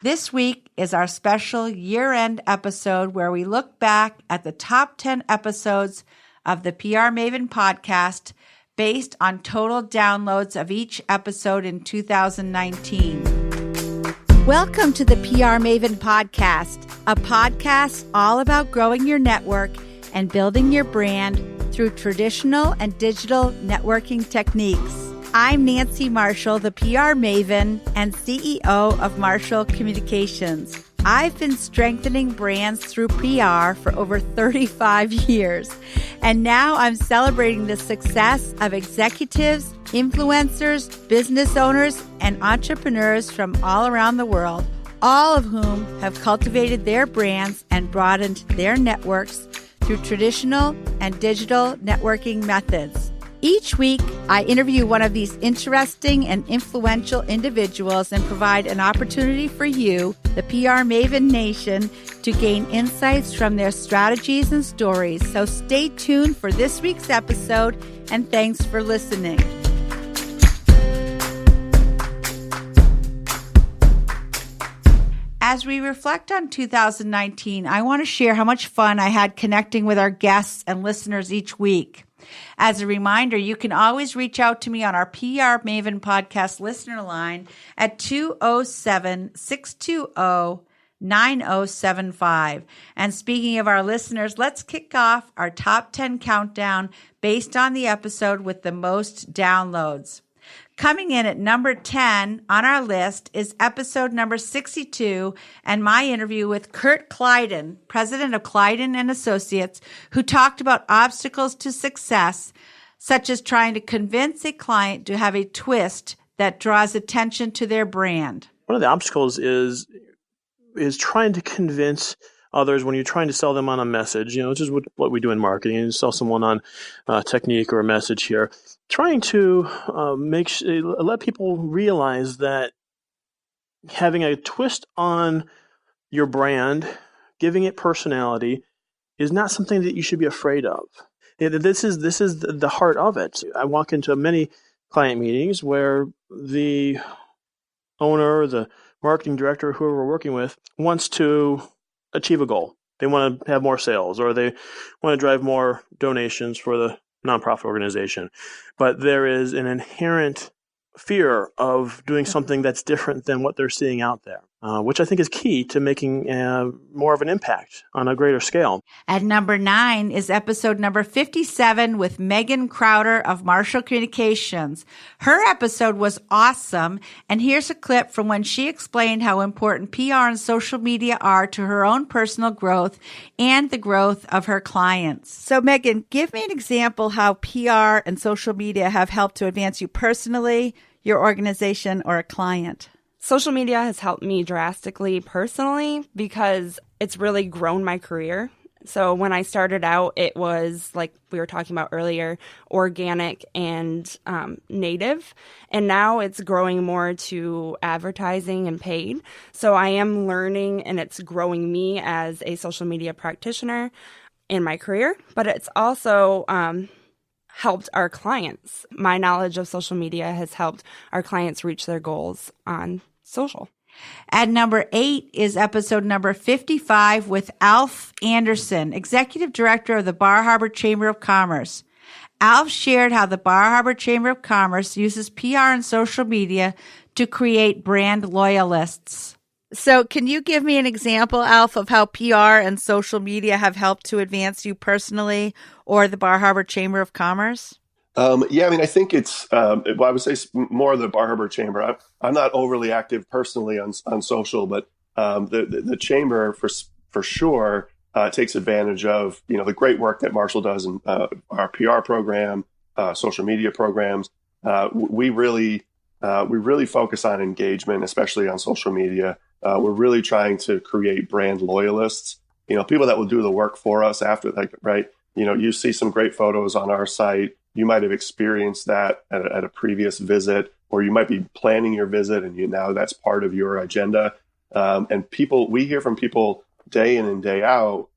This week is our special year-end episode where we look back at the top 10 episodes of the PR Maven Podcast based on total downloads of each episode in 2019. Welcome to the PR Maven Podcast, a podcast all about growing your network and building your brand through traditional and digital networking techniques. I'm Nancy Marshall, the PR Maven and CEO of Marshall Communications. I've been strengthening brands through PR for over 35 years, and now I'm celebrating the success of executives, influencers, business owners, and entrepreneurs from all around the world, all of whom have cultivated their brands and broadened their networks through traditional and digital networking methods. Each week, I interview one of these interesting and influential individuals and provide an opportunity for you, the PR Maven Nation, to gain insights from their strategies and stories. So stay tuned for this week's episode, and thanks for listening. As we reflect on 2019, I want to share how much fun I had connecting with our guests and listeners each week. As a reminder, you can always reach out to me on our PR Maven Podcast listener line at 207-620-9075. And speaking of our listeners, let's kick off our top 10 countdown based on the episode with the most downloads. Coming in at number 10 on our list is episode number 62 and my interview with Kurt Clyden, president of Clyden & Associates, who talked about obstacles to success, such as trying to convince a client to have a twist that draws attention to their brand. One of the obstacles is trying to convince others when you're trying to sell them on a message, which is what we do in marketing, and sell someone on a technique or a message here. Trying to let people realize that having a twist on your brand, giving it personality, is not something that you should be afraid of. This is the heart of it. I walk into many client meetings where the owner, the marketing director, whoever we're working with, wants to achieve a goal. They want to have more sales, or they want to drive more donations for the nonprofit organization. But there is an inherent fear of doing something that's different than what they're seeing out there, which I think is key to making more of an impact on a greater scale. At number 9 is episode number 57 with Megan Crowder of Marshall Communications. Her episode was awesome, and here's a clip from when she explained how important PR and social media are to her own personal growth and the growth of her clients. So Megan, give me an example how PR and social media have helped to advance you personally, your organization, or a client. Social media has helped me drastically personally because it's really grown my career. So when I started out, it was, like we were talking about earlier, organic and native. And now it's growing more to advertising and paid. So I am learning, and it's growing me as a social media practitioner in my career. But it's also helped our clients. My knowledge of social media has helped our clients reach their goals on social. At number 8 is episode number 55 with Alf Anderson, Executive Director of the Bar Harbor Chamber of Commerce. Alf shared how the Bar Harbor Chamber of Commerce uses PR and social media to create brand loyalists. So can you give me an example, Alf, of how PR and social media have helped to advance you personally or the Bar Harbor Chamber of Commerce? I think it's, I would say more the Bar Harbor Chamber. I'm not overly active personally on social, but the Chamber for sure takes advantage of, the great work that Marshall does in our PR program, social media programs. We really focus on engagement, especially on social media. We're really trying to create brand loyalists, people that will do the work for us after, you see some great photos on our site. You might have experienced that at a previous visit, or you might be planning your visit and now that's part of your agenda. And we hear from people day in and day out.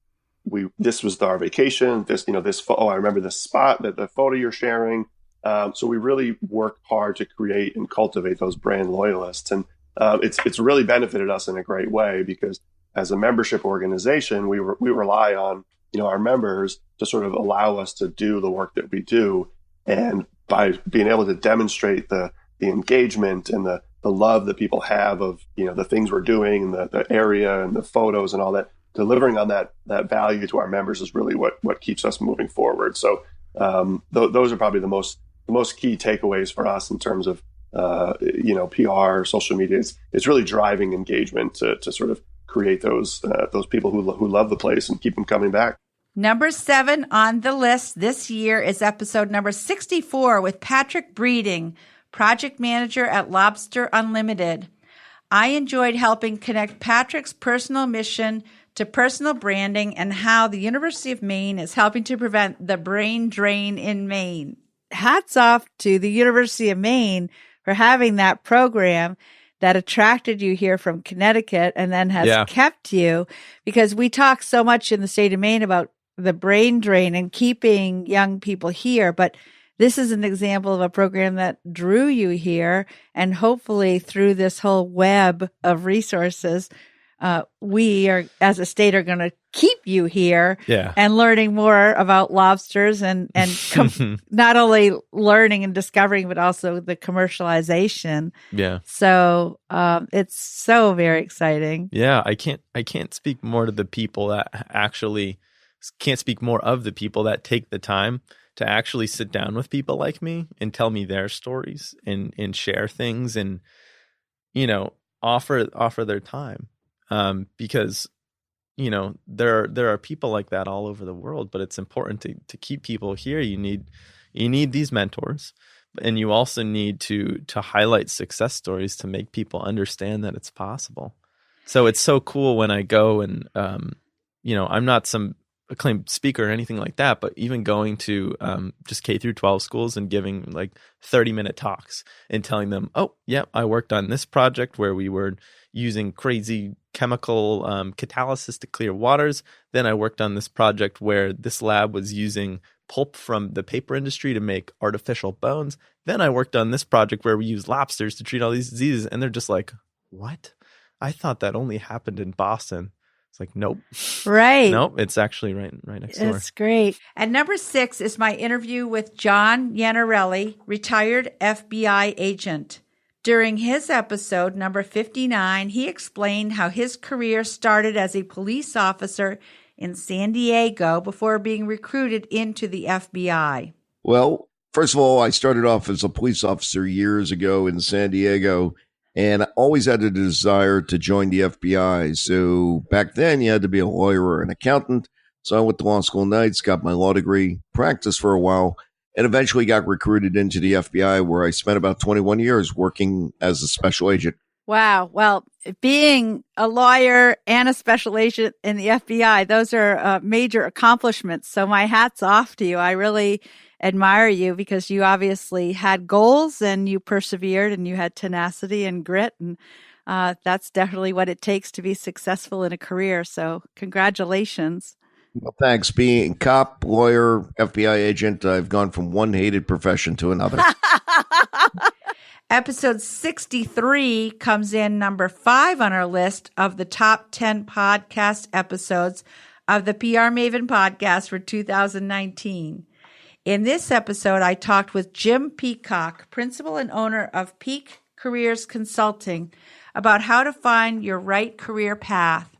This was our vacation. I remember this spot, that the photo you're sharing. So we really work hard to create and cultivate those brand loyalists. And it's really benefited us in a great way, because as a membership organization, we rely on, our members to sort of allow us to do the work that we do. And by being able to demonstrate the engagement and the love that people have of, the things we're doing and the area and the photos and all that, delivering on that value to our members is really what keeps us moving forward. So those are probably the most key takeaways for us in terms of, PR, social media. It's really driving engagement to sort of create those people who love the place and keep them coming back. Number 7 on the list this year is episode number 64 with Patrick Breeding, project manager at Lobster Unlimited. I enjoyed helping connect Patrick's personal mission to personal branding and how the University of Maine is helping to prevent the brain drain in Maine. Hats off to the University of Maine for having that program that attracted you here from Connecticut and then has kept you, because we talk so much in the state of Maine about the brain drain and keeping young people here. But this is an example of a program that drew you here. And hopefully through this whole web of resources, we are, as a state, are going to keep you here and learning more about lobsters and not only learning and discovering, but also the commercialization. Yeah. So it's so very exciting. Yeah. I can't speak more to the people that actually can't speak more of the people that take the time to actually sit down with people like me and tell me their stories and share things and, offer their time. Because, there are people like that all over the world, but it's important to keep people here. You need these mentors, and you also need to highlight success stories to make people understand that it's possible. So it's so cool when I go and, I'm not some acclaimed speaker or anything like that, but even going to just K through 12 schools and giving like 30-minute talks and telling them, oh, yeah, I worked on this project where we were using crazy chemical catalysis to clear waters. Then I worked on this project where this lab was using pulp from the paper industry to make artificial bones. Then I worked on this project where we use lobsters to treat all these diseases. And they're just like, what? I thought that only happened in Boston. It's like, nope. Right. Nope. It's actually right next door. It's great. And number 6 is my interview with John Yanarelli, retired FBI agent. During his episode, number 59, he explained how his career started as a police officer in San Diego before being recruited into the FBI. Well, first of all, I started off as a police officer years ago in San Diego, and I always had a desire to join the FBI. So back then, you had to be a lawyer or an accountant. So I went to law school nights, got my law degree, practiced for a while, and eventually got recruited into the FBI, where I spent about 21 years working as a special agent. Wow. Well, being a lawyer and a special agent in the FBI, those are major accomplishments. So my hat's off to you. I really admire you because you obviously had goals and you persevered and you had tenacity and grit. And that's definitely what it takes to be successful in a career. So congratulations. Well, thanks. Being cop, lawyer, FBI agent, I've gone from one hated profession to another. Episode 63 comes in number 5 on our list of the top 10 podcast episodes of the PR Maven Podcast for 2019. In this episode, I talked with Jim Peacock, principal and owner of Peak Careers Consulting, about how to find your right career path.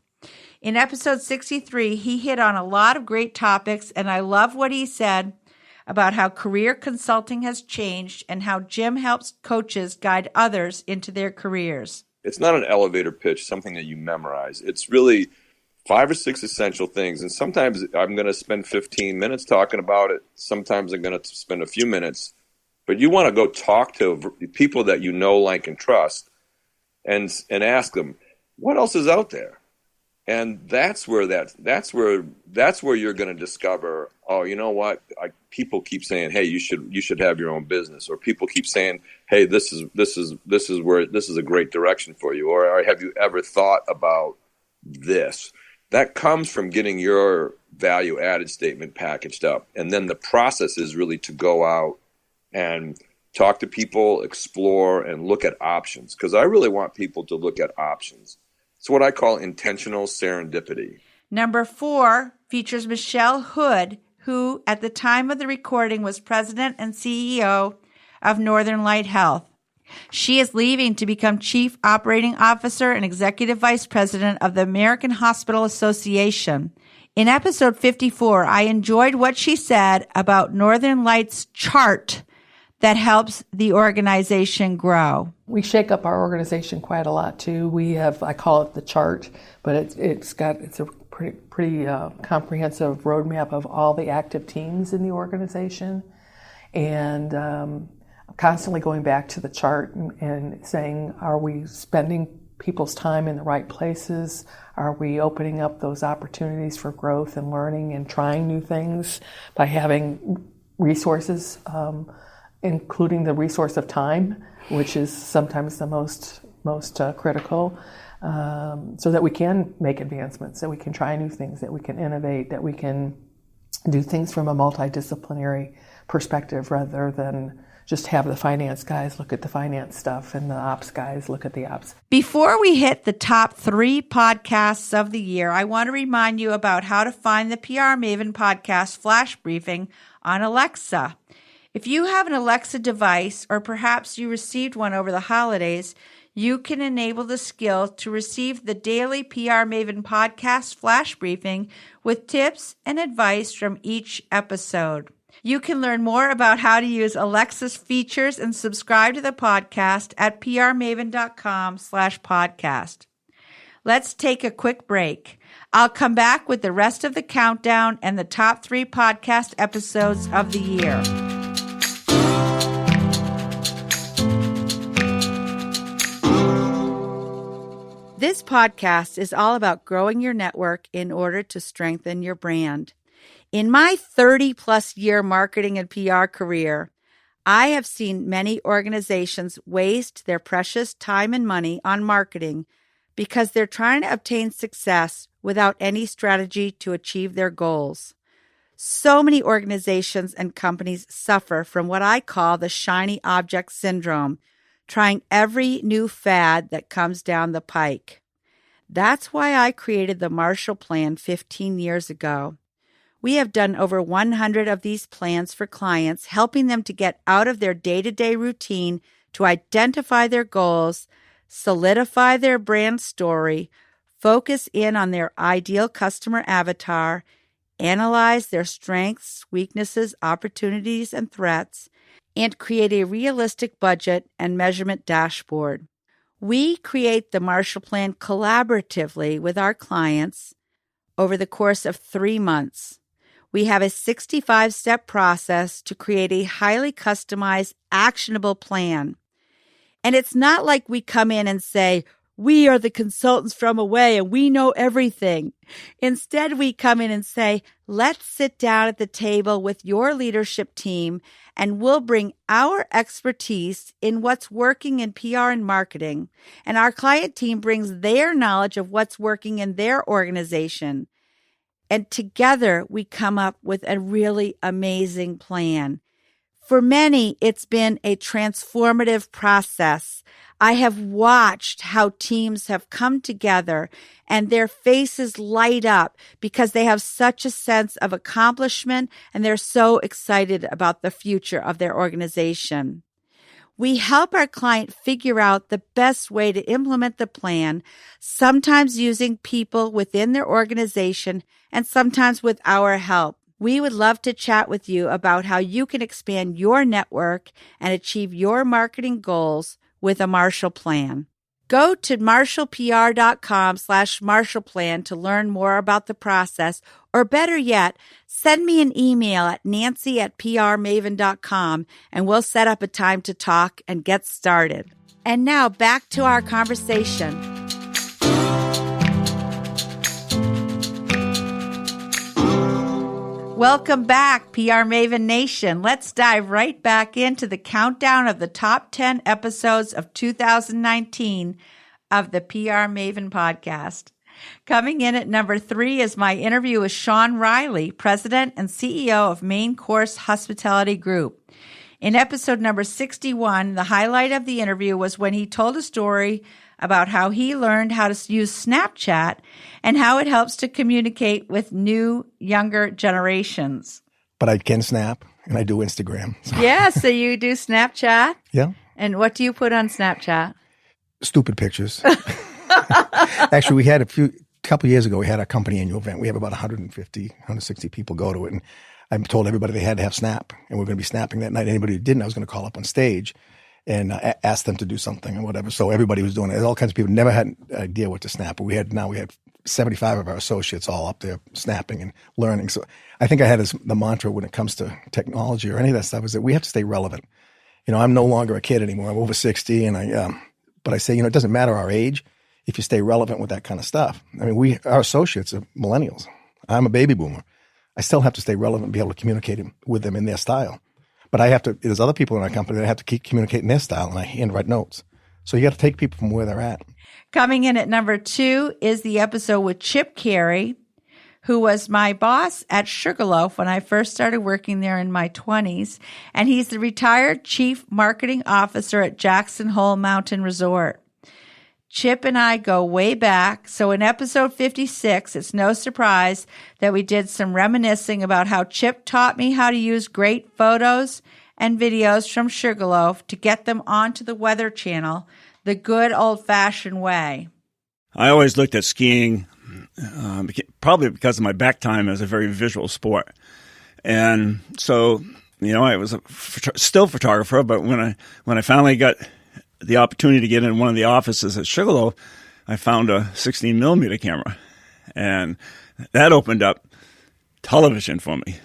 In episode 63, he hit on a lot of great topics, and I love what he said about how career consulting has changed and how Jim helps coaches guide others into their careers. It's not an elevator pitch, something that you memorize. It's really 5 or 6 essential things. And sometimes I'm going to spend 15 minutes talking about it. Sometimes I'm going to spend a few minutes. But you want to go talk to people that you know, like, and trust and ask them, what else is out there? And that's where you're going to discover, oh, you know what? People keep saying, hey, you should have your own business, or people keep saying, hey, this is a great direction for you, or have you ever thought about this? That comes from getting your value added statement packaged up, and then the process is really to go out and talk to people, explore, and look at options, because I really want people to look at options. It's what I call intentional serendipity. Number 4 features Michelle Hood, who at the time of the recording was president and CEO of Northern Light Health. She is leaving to become Chief Operating Officer and Executive Vice President of the American Hospital Association. In episode 54, I enjoyed what she said about Northern Light's chart that helps the organization grow. We shake up our organization quite a lot too. We have, I call it the chart, but it's a pretty comprehensive roadmap of all the active teams in the organization, and constantly going back to the chart and saying, are we spending people's time in the right places? Are we opening up those opportunities for growth and learning and trying new things by having resources, including the resource of time, which is sometimes the most critical, so that we can make advancements, that we can try new things, that we can innovate, that we can do things from a multidisciplinary perspective rather than just have the finance guys look at the finance stuff and the ops guys look at the ops. Before we hit the top 3 podcasts of the year, I want to remind you about how to find the PR Maven Podcast flash briefing on Alexa. If you have an Alexa device, or perhaps you received one over the holidays, you can enable the skill to receive the daily PR Maven Podcast flash briefing with tips and advice from each episode. You can learn more about how to use Alexa's features and subscribe to the podcast at prmaven.com/podcast. Let's take a quick break. I'll come back with the rest of the countdown and the top 3 podcast episodes of the year. This podcast is all about growing your network in order to strengthen your brand. In my 30-plus year marketing and PR career, I have seen many organizations waste their precious time and money on marketing because they're trying to obtain success without any strategy to achieve their goals. So many organizations and companies suffer from what I call the shiny object syndrome, trying every new fad that comes down the pike. That's why I created the Marshall Plan 15 years ago. We have done over 100 of these plans for clients, helping them to get out of their day-to-day routine to identify their goals, solidify their brand story, focus in on their ideal customer avatar, analyze their strengths, weaknesses, opportunities, and threats, and create a realistic budget and measurement dashboard. We create the Marshall Plan collaboratively with our clients over the course of 3 months. We have a 65-step process to create a highly customized, actionable plan. And it's not like we come in and say, we are the consultants from away and we know everything. Instead, we come in and say, let's sit down at the table with your leadership team and we'll bring our expertise in what's working in PR and marketing. And our client team brings their knowledge of what's working in their organization. And together we come up with a really amazing plan. For many, it's been a transformative process. I have watched how teams have come together and their faces light up because they have such a sense of accomplishment and they're so excited about the future of their organization. We help our client figure out the best way to implement the plan, sometimes using people within their organization and sometimes with our help. We would love to chat with you about how you can expand your network and achieve your marketing goals with a Marshall Plan. Go to marshallpr.com/MarshallPlan to learn more about the process, or better yet, send me an email at nancy@prmaven.com and we'll set up a time to talk and get started. And now back to our conversation. Welcome back, PR Maven Nation. Let's dive right back into the countdown of the top 10 episodes of 2019 of the PR Maven Podcast. Coming in at number 3 is my interview with Sean Riley, President and CEO of Main Course Hospitality Group. In episode number 61, the highlight of the interview was when he told a story about how he learned how to use Snapchat and how it helps to communicate with new, younger generations. But I can Snap, and I do Instagram. So. Yeah, so you do Snapchat? Yeah. And what do you put on Snapchat? Stupid pictures. Actually, we had a couple of years ago, we had a company annual event. We have about 150, 160 people go to it. And I told everybody they had to have Snap, and we're going to be snapping that night. Anybody who didn't, I was going to call up on stage and ask them to do something or whatever. So everybody was doing it. All kinds of people never had an idea what to snap. But we had 75 of our associates all up there snapping and learning. So I think I had the mantra when it comes to technology or any of that stuff is that we have to stay relevant. I'm no longer a kid anymore. I'm over 60, and but I say, it doesn't matter our age if you stay relevant with that kind of stuff. I mean, our associates are millennials. I'm a baby boomer. I still have to stay relevant and be able to communicate with them in their style. But there's other people in our company that have to keep communicating their style, and I handwrite notes. So you got to take people from where they're at. Coming in at number 2 is the episode with Chip Carey, who was my boss at Sugarloaf when I first started working there in my 20s. And he's the retired chief marketing officer at Jackson Hole Mountain Resort. Chip and I go way back, so in episode 56, it's no surprise that we did some reminiscing about how Chip taught me how to use great photos and videos from Sugarloaf to get them onto the Weather Channel the good old-fashioned way. I always looked at skiing, probably because of my back time as a very visual sport. And so, I was a still photographer, but when I finally got the opportunity to get in one of the offices at Sugarloaf, I found a 16 millimeter camera, and that opened up television for me,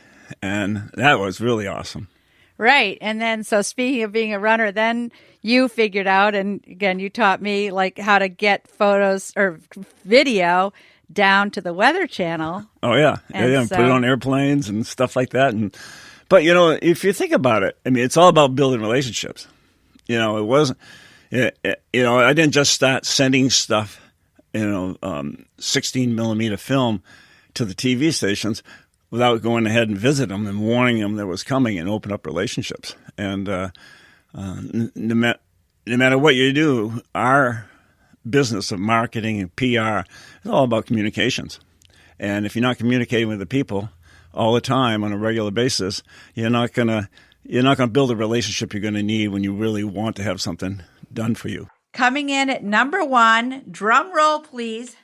and that was really awesome. Right. And then, so speaking of being a runner, then you figured out, and again, you taught me how to get photos or video down to the Weather Channel. Oh yeah. And put it on airplanes and stuff like that. But if you think about it, I mean, it's all about building relationships. It wasn't, I didn't just start sending stuff, 16 millimeter film to the TV stations without going ahead and visit them and warning them that was coming and open up relationships. And no matter what you do, our business of marketing and PR is all about communications. And if you're not communicating with the people all the time on a regular basis, you're not going to build a relationship you're going to need when you really want to have something done for you. Coming in at number 1, drum roll, please.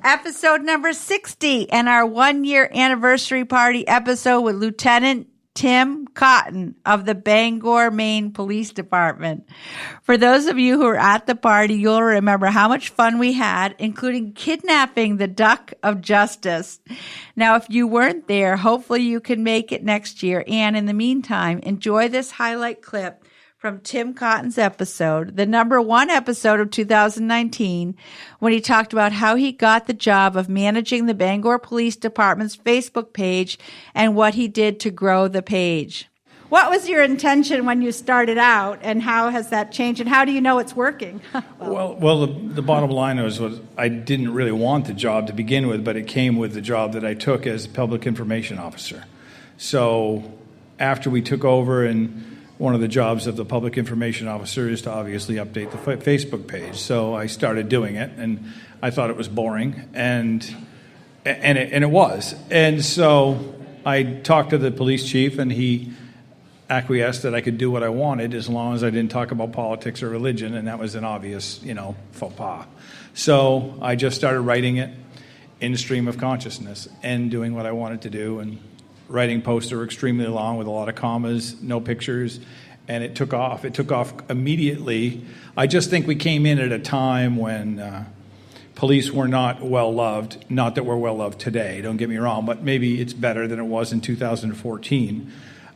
Episode number 60 and our 1-year anniversary party episode with Lieutenant Tim Cotton of the Bangor, Maine Police Department. For those of you who were at the party, you'll remember how much fun we had, including kidnapping the Duck of Justice. Now, if you weren't there, hopefully you can make it next year. And in the meantime, enjoy this highlight clip from Tim Cotton's episode, the number 1 episode of 2019, when he talked about how he got the job of managing the Bangor Police Department's Facebook page and what he did to grow the page. What was your intention when you started out, and how has that changed, and how do you know it's working? Well, the bottom line was I didn't really want the job to begin with, but it came with the job that I took as public information officer. So after we took over, and one of the jobs of the public information officer is to obviously update the Facebook page. So I started doing it, and I thought it was boring, and it was. And so I talked to the police chief, and he acquiesced that I could do what I wanted as long as I didn't talk about politics or religion, and that was an obvious, faux pas. So I just started writing it in stream of consciousness and doing what I wanted to do, and writing posts that were extremely long with a lot of commas, no pictures, and it took off. It took off immediately. I just think we came in at a time when police were not well loved. Not that we're well loved today, don't get me wrong, but maybe it's better than it was in 2014.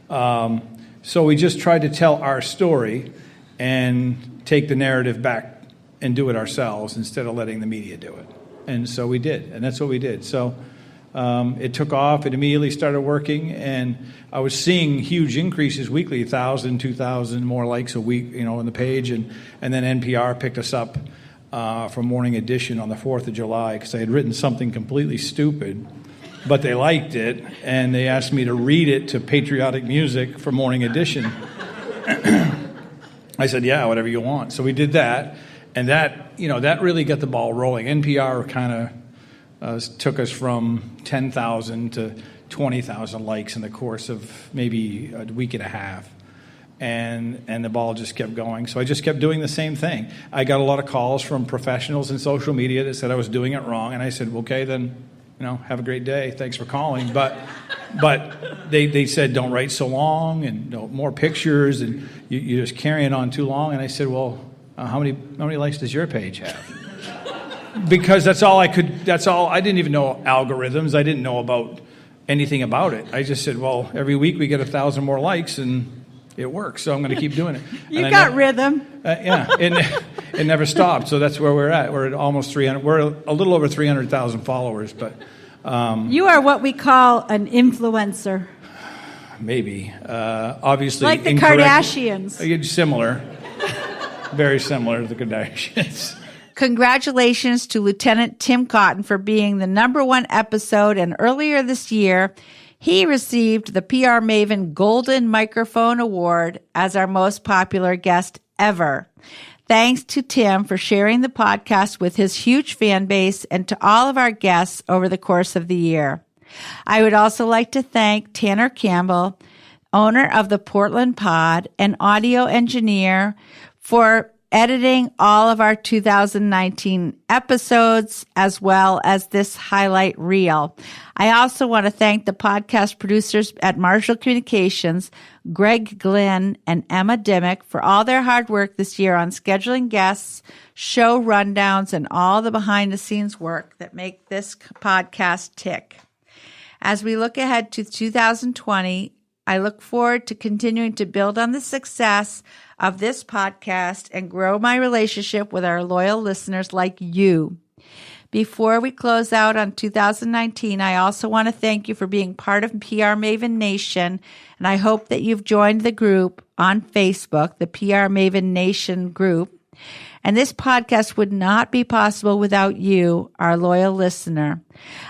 So we just tried to tell our story and take the narrative back and do it ourselves instead of letting the media do it. And so we did, and that's what we did. So it took off. It immediately started working, and I was seeing huge increases weekly, 1,000, 2,000 more likes a week, on the page. And then NPR picked us up for Morning Edition on the 4th of July because I had written something completely stupid but they liked it, and they asked me to read it to patriotic music for Morning Edition. I said, yeah, whatever you want. So we did that, and that really got the ball rolling. NPR kind of took us from 10,000 to 20,000 likes in the course of maybe a week and a half. And the ball just kept going. So I just kept doing the same thing. I got a lot of calls from professionals in social media that said I was doing it wrong. And I said, okay, then, have a great day. Thanks for calling. But they said, don't write so long and more pictures, and you're just carrying on too long. And I said, well, how many likes does your page have? Because that's all. I didn't even know algorithms. I didn't know about anything about it. I just said, well, every week we get 1,000 more likes, and it works, so I'm going to keep doing it. You got rhythm. Yeah, it never stopped. So that's where we're at. We're at almost 300. We're a little over 300,000 followers, but you are what we call an influencer. Maybe, obviously, like the Kardashians. Similar, very similar to the Kardashians. Congratulations to Lieutenant Tim Cotton for being the #1 episode, and earlier this year, he received the PR Maven Golden Microphone Award as our most popular guest ever. Thanks to Tim for sharing the podcast with his huge fan base, and to all of our guests over the course of the year. I would also like to thank Tanner Campbell, owner of the Portland Pod and audio engineer, for editing all of our 2019 episodes, as well as this highlight reel. I also want to thank the podcast producers at Marshall Communications, Greg Glenn and Emma Dimmick, for all their hard work this year on scheduling guests, show rundowns, and all the behind-the-scenes work that make this podcast tick. As we look ahead to 2020, I look forward to continuing to build on the success of this podcast and grow my relationship with our loyal listeners like you. Before we close out on 2019, I also want to thank you for being part of PR Maven Nation, and I hope that you've joined the group on Facebook, the PR Maven Nation group. And this podcast would not be possible without you, our loyal listener.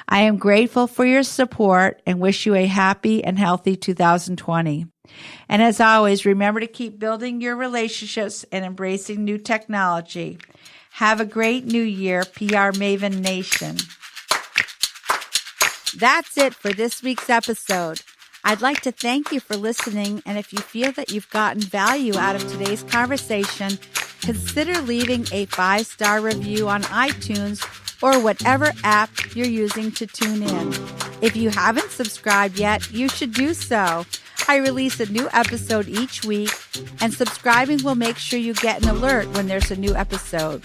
I am grateful for your support and wish you a happy and healthy 2020. And as always, remember to keep building your relationships and embracing new technology. Have a great new year, PR Maven Nation. That's it for this week's episode. I'd like to thank you for listening, and if you feel that you've gotten value out of today's conversation, consider leaving a 5-star review on iTunes or whatever app you're using to tune in. If you haven't subscribed yet, you should do so. I release a new episode each week, and subscribing will make sure you get an alert when there's a new episode.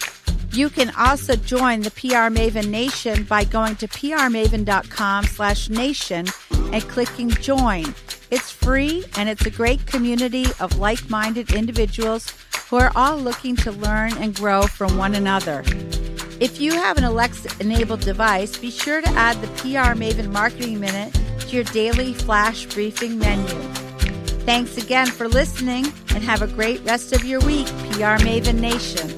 You can also join the PR Maven Nation by going to prmaven.com/nation and clicking join. It's free, and it's a great community of like-minded individuals who are all looking to learn and grow from one another. If you have an Alexa-enabled device, be sure to add the PR Maven Marketing Minute to your daily flash briefing menu. Thanks again for listening, and have a great rest of your week, PR Maven Nation.